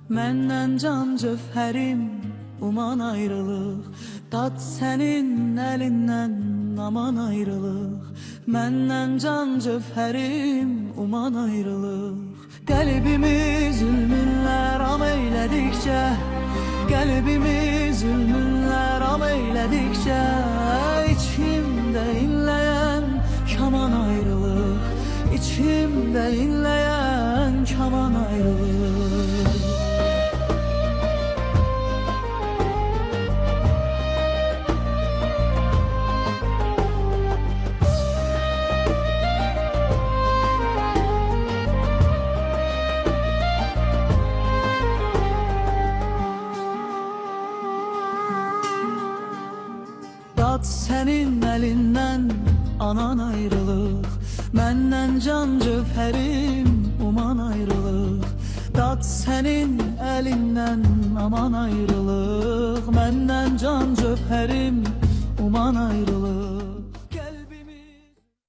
Məndən can cövhərim, uman ayrılıq. Dad sənin əlindən, aman ayrılıq. Məndən can cövhərim, uman ayrılıq. Qəlbimi zülmünlər am eylədikcə, qəlbimi zülmünlər am eylədikcə, içimdə inləyən kaman ayrılıq, içimdə inləyən kaman ayrılıq. Dad sənin əlindən, anan ayrılıq. Məndən can cövhərim, uman ayrılıq. Dad sənin əlindən, aman ayrılıq. Məndən can cövhərim, uman ayrılıq.